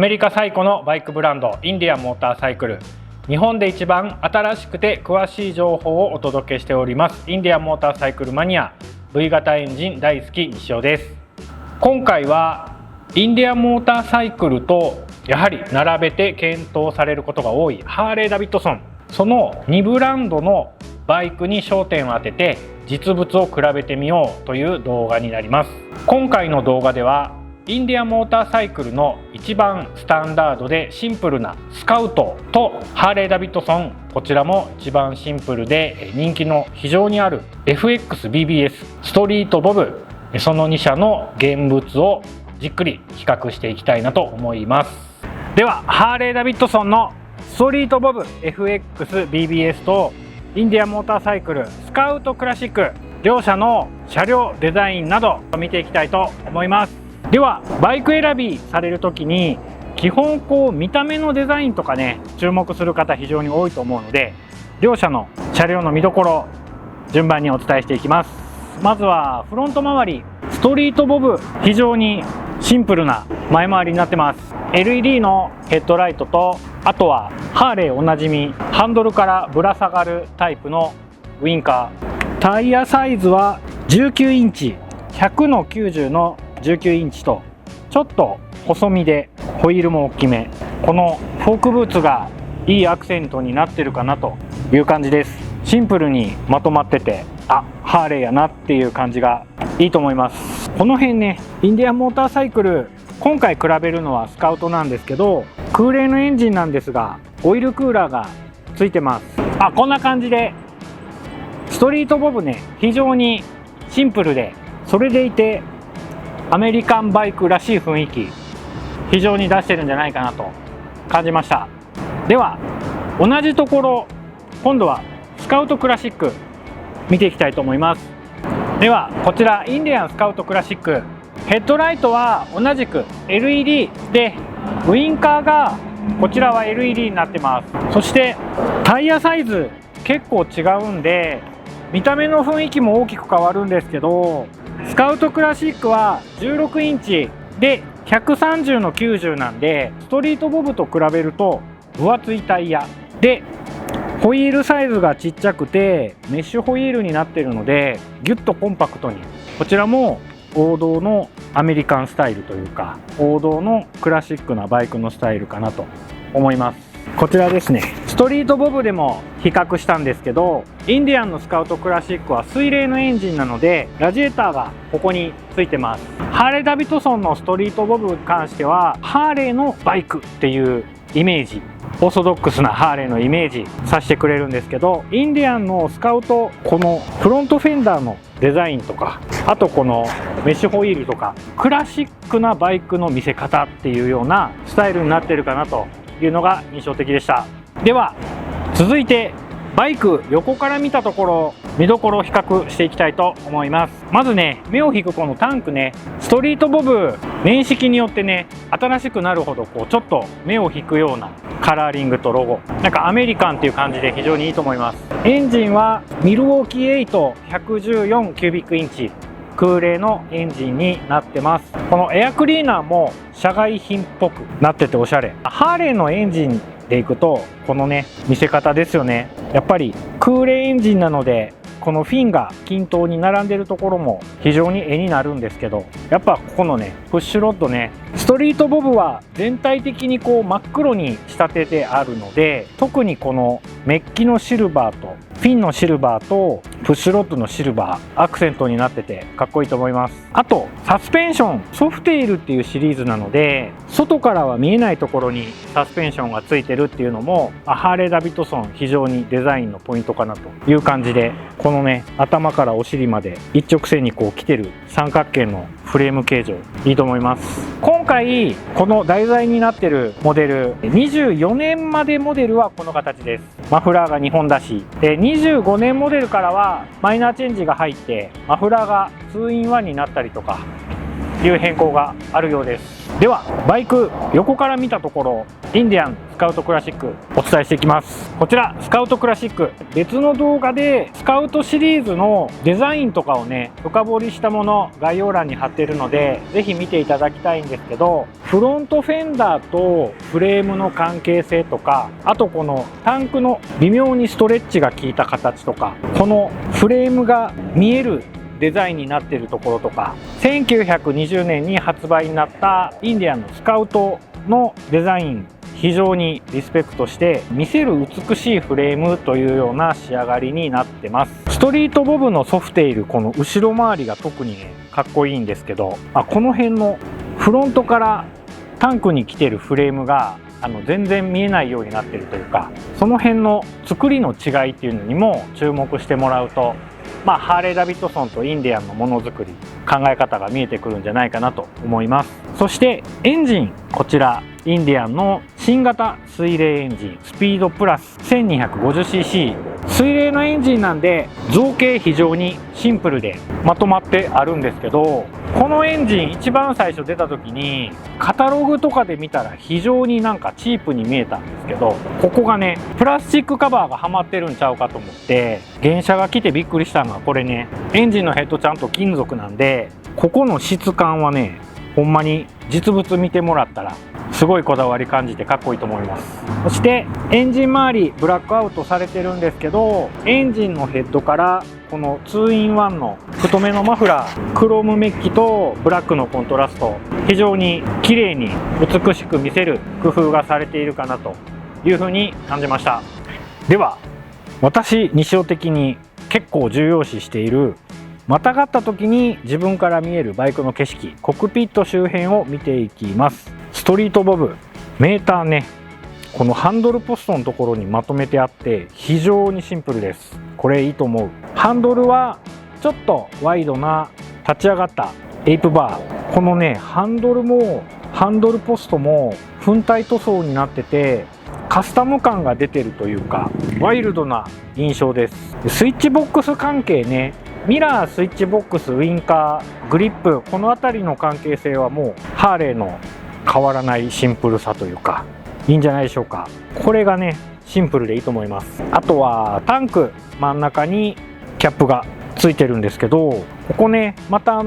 メリカ最古のバイクブランドインディアンモーターサイクル、日本で一番新しくて詳しい情報をお届けしておりますインディアンモーターサイクルマニア V 型エンジン大好き西尾です。今回はインディアンモーターサイクルとやはり並べて検討されることが多いハーレーダビッドソン、その2ブランドのバイクに焦点を当てて実物を比べてみようという動画になります。今回の動画ではインディアンモーターサイクルの一番スタンダードでシンプルなスカウトとハーレーダビッドソン、こちらも一番シンプルで人気の非常にある FXBBS ストリートボブ、その2社の現物をじっくり比較していきたいなと思います。ではハーレーダビッドソンのストリートボブ FXBBS とインディアンモーターサイクルスカウトクラシック、両社の車両デザインなど見ていきたいと思います。ではバイク選びされる時に基本見た目のデザインとかね注目する方非常に多いと思うので、両社の車両の見どころ順番にお伝えしていきます。まずはフロント周り、ストリートボブ非常にシンプルな前回りになってます。 LED のヘッドライトと、あとはハーレーおなじみハンドルからぶら下がるタイプのウインカー、タイヤサイズは19インチ100の90の19インチとちょっと細身でホイールも大きめ、このフォークブーツがいいアクセントになってるかなという感じです。シンプルにまとまってて、ハーレーやなっていう感じがいいと思います。この辺ね、インディアンモーターサイクル今回比べるのはスカウトなんですけど、空冷のエンジンなんですがオイルクーラーがついてます。こんな感じでストリートボブね、非常にシンプルで、それでいてアメリカンバイクらしい雰囲気非常に出してるんじゃないかなと感じました。では同じところ今度はスカウトクラシック見ていきたいと思います。ではこちらインディアンスカウトクラシック、ヘッドライトは同じく LED で、ウインカーがこちらは LED になってます。そしてタイヤサイズ結構違うんで見た目の雰囲気も大きく変わるんですけど、スカウトクラシックは16インチで130の90なんで、ストリートボブと比べると分厚いタイヤで、ホイールサイズがちっちゃくてメッシュホイールになっているのでギュッとコンパクトに、こちらも王道のアメリカンスタイルというか王道のクラシックなバイクのスタイルかなと思います。こちらですね、ストリートボブでも比較したんですけど、インディアンのスカウトクラシックは水冷のエンジンなのでラジエーターがここについてます。ハーレーダビッドソンのストリートボブに関してはハーレーのバイクっていうイメージ、オーソドックスなハーレーのイメージさせてくれるんですけど、インディアンのスカウト、このフロントフェンダーのデザインとか、あとこのメッシュホイールとかクラシックなバイクの見せ方っていうようなスタイルになってるかなというのが印象的でした。では続いてバイク横から見たところ見どころを比較していきたいと思います。まずね、目を引くこのタンクね、ストリートボブ年式によってね新しくなるほどちょっと目を引くようなカラーリングとロゴ、なんかアメリカンっていう感じで非常にいいと思います。エンジンはミルウォーキー8114キュービックインチ空冷のエンジンになってます。このエアクリーナーも社外品っぽくなってておしゃれ。ハーレーのエンジンでいくとこのね見せ方ですよね。やっぱり空冷エンジンなのでこのフィンが均等に並んでるところも非常に絵になるんですけど、やっぱここのねプッシュロッドね、ストリートボブは全体的に真っ黒に仕立ててあるので、特にこのメッキのシルバーとフィンのシルバーとプッシュロッドのシルバーアクセントになっててかっこいいと思います。あとサスペンション、ソフテイルっていうシリーズなので外からは見えないところにサスペンションがついてるっていうのもハーレーダビッドソン非常にデザインのポイントかなという感じで、このね頭からお尻まで一直線に来てる三角形のフレーム形状いいと思います。今回この題材になってるモデル24年までモデルはこの形です。マフラーが2本だしで、25年モデルからはマイナーチェンジが入ってマフラーが2in1になったりとかいう変更があるようです。ではバイク横から見たところ、インディアンスカウトクラシックお伝えしていきます。こちらスカウトクラシック、別の動画でスカウトシリーズのデザインとかをね深掘りしたもの概要欄に貼ってるのでぜひ見ていただきたいんですけど、フロントフェンダーとフレームの関係性とか、あとこのタンクの微妙にストレッチが効いた形とか、このフレームが見えるデザインになっているところとか、1920年に発売になったインディアンのスカウトのデザイン非常にリスペクトして見せる美しいフレームというような仕上がりになってます。ストリートボブのソフテイル、この後ろ回りが特にねかっこいいんですけど、この辺のフロントからタンクに来てるフレームが全然見えないようになってるというか、その辺の作りの違いっていうのにも注目してもらうと、ハーレー・ダビッドソンとインディアンのものづくり、考え方が見えてくるんじゃないかなと思います。そしてエンジン、こちらインディアンの新型水冷エンジンスピードプラス 1250cc、 水冷のエンジンなんで造形非常にシンプルでまとまってあるんですけど、このエンジン一番最初出た時にカタログとかで見たら非常になんかチープに見えたんですけど、ここがねプラスチックカバーがはまってるんちゃうかと思って原車が来てびっくりしたのは、これねエンジンのヘッドちゃんと金属なんで、ここの質感はねほんまに実物見てもらったらすごいこだわり感じてかっこいいと思います。そしてエンジン周りブラックアウトされてるんですけど、エンジンのヘッドからこの 2-in-1 の太めのマフラー、クロームメッキとブラックのコントラスト、非常に綺麗に美しく見せる工夫がされているかなというふうに感じました。では私西尾的に結構重要視している、またがった時に自分から見えるバイクの景色、コックピット周辺を見ていきます。ストリートボブメーターね、このハンドルポストのところにまとめてあって非常にシンプルです。これいいと思う。ハンドルはちょっとワイドな立ち上がったエイプバー、このねハンドルもハンドルポストも粉体塗装になっててカスタム感が出てるというかワイルドな印象です。スイッチボックス関係ね、ミラー、スイッチボックス、ウインカー、グリップ、この辺りの関係性はもうハーレーの変わらないシンプルさというかいいんじゃないでしょうか。これがねシンプルでいいと思います。あとはタンク真ん中にキャップがついてるんですけど、ここねまた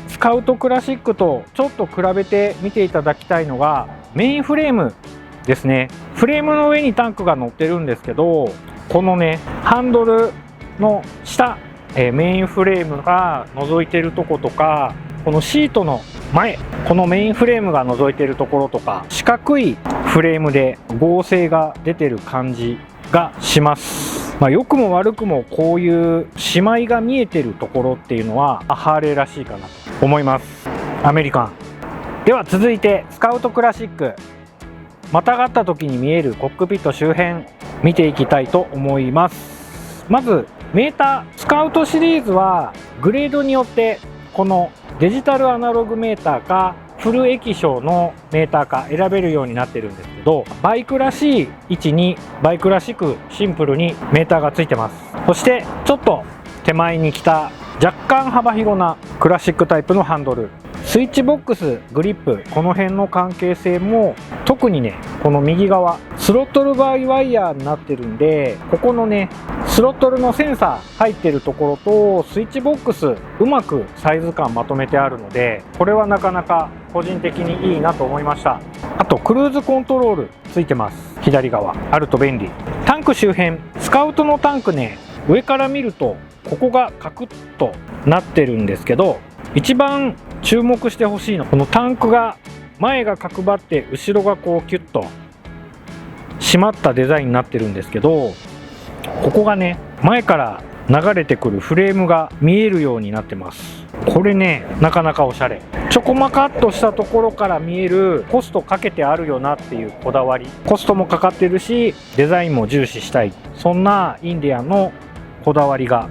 スカウトクラシックとちょっと比べて見ていただきたいのがメインフレームですね。フレームの上にタンクが乗ってるんですけど、このねハンドルの下、メインフレームが覗いてるとことか、このシートの前、このメインフレームが覗いてるところとか、四角いフレームで合成が出てる感じがします。良くも悪くもこういう姉妹が見えてるところっていうのはハーレーらしいかなと思います。アメリカンでは続いてスカウトクラシック、またがった時に見えるコックピット周辺見ていきたいと思います。まずメーター、スカウトシリーズはグレードによってこのデジタルアナログメーターかフル液晶のメーターか選べるようになってるんですけど、バイクらしい位置にバイクらしくシンプルにメーターがついてます。そしてちょっと手前に来た若干幅広なクラシックタイプのハンドル、スイッチボックス、グリップ、この辺の関係性も特にねこの右側スロットルバイワイヤーになってるんで、ここのねスロットルのセンサー入ってるところとスイッチボックスうまくサイズ感まとめてあるので、これはなかなか個人的にいいなと思いました。あとクルーズコントロールついてます。左側あると便利。タンク周辺、スカウトのタンクね上から見るとここがカクッとなってるんですけど、一番注目してほしいのはこのタンクが前が角張って後ろがこうキュッと締まったデザインになってるんですけど、ここがね前から流れてくるフレームが見えるようになってます。これねなかなかおしゃれ。ちょこまかっとしたところから見えるコストかけてあるよなっていうこだわり、コストもかかってるしデザインも重視したい、そんなインディアンのこだわりが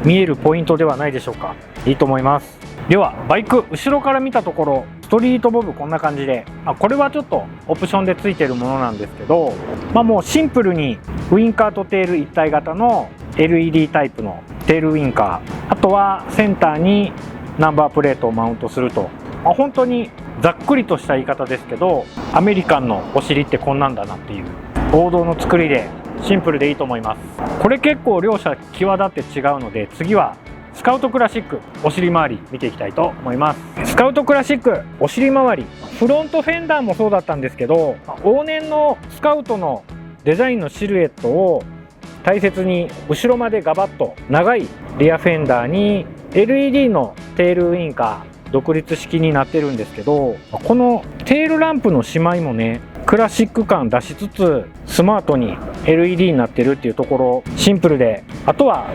見えるポイントではないでしょうか。いいと思います。ではバイク後ろから見たところ、ストリートボブこんな感じで、これはちょっとオプションでついてるものなんですけど、もうシンプルにウインカーとテール一体型の LED タイプのテールウインカー、あとはセンターにナンバープレートをマウントすると、本当にざっくりとした言い方ですけど、アメリカンのお尻ってこんなんだなっていう王道の作りでシンプルでいいと思います。これ結構両者際立って違うので、次はスカウトクラシックお尻周り見ていきたいと思います。スカウトクラシックお尻周り、フロントフェンダーもそうだったんですけど、往年のスカウトのデザインのシルエットを大切に後ろまでガバッと長いリアフェンダーに LED のテールウインカー独立式になってるんですけど、このテールランプのしまいもねクラシック感出しつつスマートに LED になってるっていうところ、シンプルで、あとは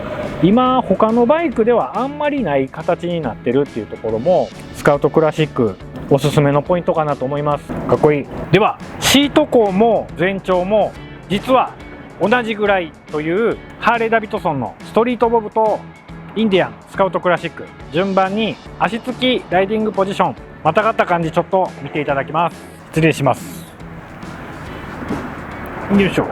今他のバイクではあんまりない形になってるっていうところもスカウトクラシックおすすめのポイントかなと思います。かっこいい。ではシート高も全長も実は同じぐらいというハーレーダビッドソンのストリートボブとインディアンスカウトクラシック、順番に足つきライディングポジションまたがった感じちょっと見ていただきます。失礼します。よいしょ。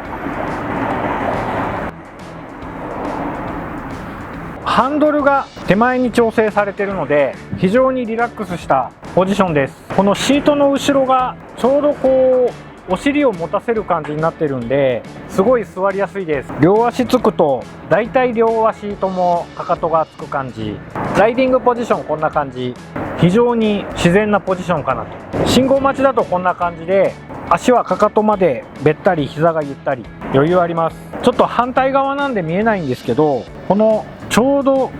ハンドルが手前に調整されているので非常にリラックスしたポジションです。このシートの後ろがちょうどこうお尻を持たせる感じになってるんですごい座りやすいです。両足つくとだいたい両足ともかかとがつく感じ。ライディングポジションこんな感じ、非常に自然なポジションかなと。信号待ちだとこんな感じで足はかかとまでべったり、膝がゆったり、余裕あります。ちょっと反対側なんで見えないんですけど、このちょうど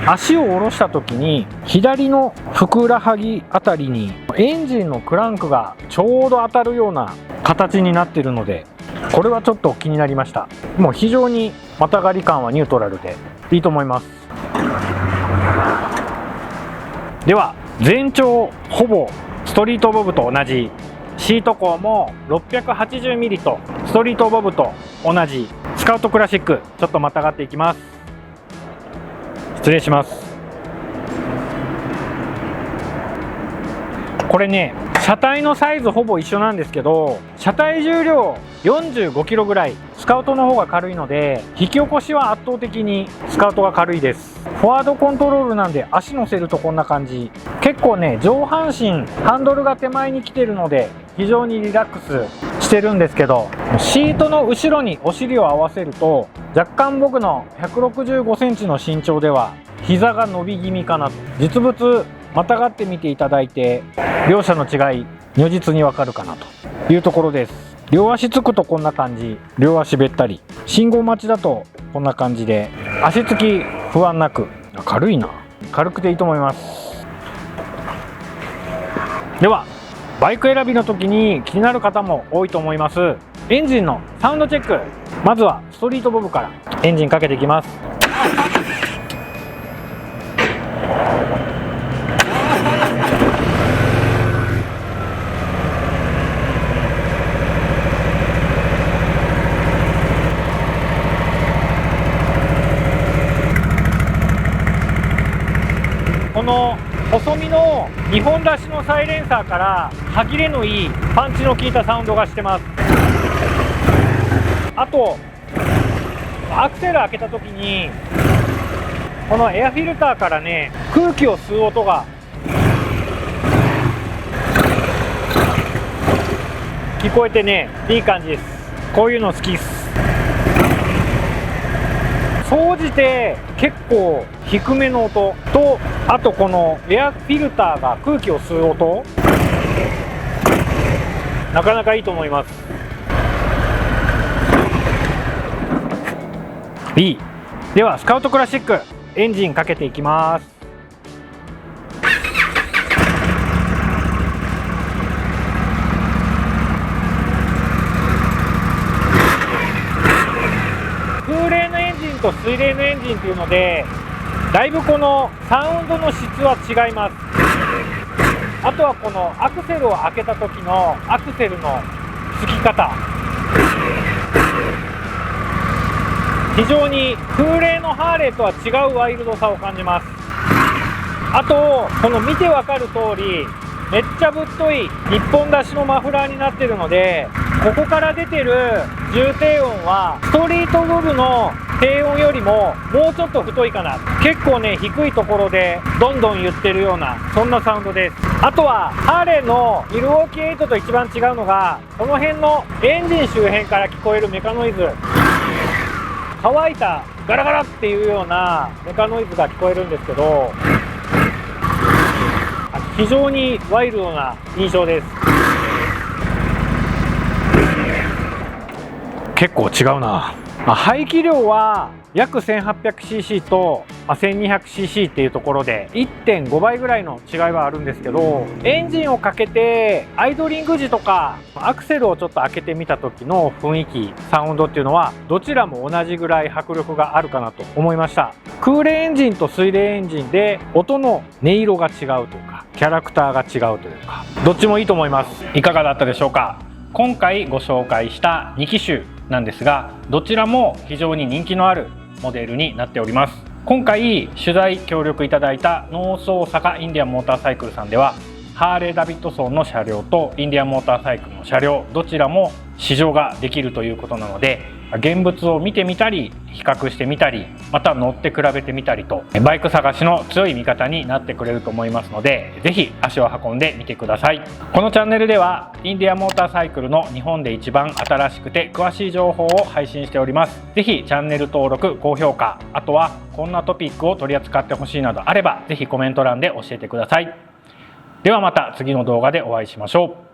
足を下ろした時に左のふくらはぎあたりにエンジンのクランクがちょうど当たるような形になっているので、これはちょっと気になりました。もう非常にまたがり感はニュートラルでいいと思います。では全長ほぼストリートボブと同じ、シート高も 680mm とストリートボブと同じスカウトクラシック、ちょっとまたがっていきます。失礼します。これね車体のサイズほぼ一緒なんですけど、車体重量 45kg ぐらい、スカウトの方が軽いので引き起こしは圧倒的にスカウトが軽いです。フォワードコントロールなんで足乗せるとこんな感じ。結構ね上半身ハンドルが手前に来てるので非常にリラックスしてるんですけど、シートの後ろにお尻を合わせると若干僕の165センチの身長では膝が伸び気味かなと。実物またがってみていただいて両者の違い如実にわかるかなというところです。両足つくとこんな感じ、両足べったり。信号待ちだとこんな感じで足つき不安なく、軽いな、軽くていいと思います。ではバイク選びの時に気になる方も多いと思います。エンジンのサウンドチェック、まずはストリートボブからエンジンかけていきます。この細身の2本出しのサイレンサーから歯切れのいいパンチの効いたサウンドがしてます。あとアクセル開けた時にこのエアフィルターからね空気を吸う音が聞こえてねいい感じです。こういうの好きっす。総じて結構低めの音と、あとこのエアフィルターが空気を吸う音、なかなかいいと思います。いい。ではスカウトクラシックエンジンかけていきます。空冷のエンジンと水冷のエンジンっていうのでだいぶこのサウンドの質は違います。あとはこのアクセルを開けた時のアクセルのつき方、非常に空冷のハーレーとは違うワイルドさを感じます。あとこの見てわかる通りめっちゃぶっとい1本出しのマフラーになってるので、ここから出てる重低音はストリートボブの低音よりももうちょっと太いかな。結構ね低いところでどんどん言ってるようなそんなサウンドです。あとはハーレーのミルウォーキー8と一番違うのが、この辺のエンジン周辺から聞こえるメカノイズ、乾いたガラガラっていうようなメカノイズが聞こえるんですけど、非常にワイルドな印象です。結構違うな。排気量は約 1800cc と 1200cc っていうところで 1.5 倍ぐらいの違いはあるんですけど、エンジンをかけてアイドリング時とかアクセルをちょっと開けてみた時の雰囲気、サウンドっていうのはどちらも同じぐらい迫力があるかなと思いました。空冷エンジンと水冷エンジンで音の音色が違うというか、キャラクターが違うというか、どっちもいいと思います。いかがだったでしょうか。今回ご紹介した2機種なんですが、どちらも非常に人気のあるモデルになっております。今回取材協力いただいたノース大阪インディアンモーターサイクルさんでは、ハーレーダビッドソンの車両とインディアンモーターサイクルの車両どちらも試乗ができるということなので、現物を見てみたり比較してみたり、また乗って比べてみたりとバイク探しの強い味方になってくれると思いますので、ぜひ足を運んでみてください。このチャンネルではインディアンモーターサイクルの日本で一番新しくて詳しい情報を配信しております。ぜひチャンネル登録、高評価、あとはこんなトピックを取り扱ってほしいなどあればぜひコメント欄で教えてください。ではまた次の動画でお会いしましょう。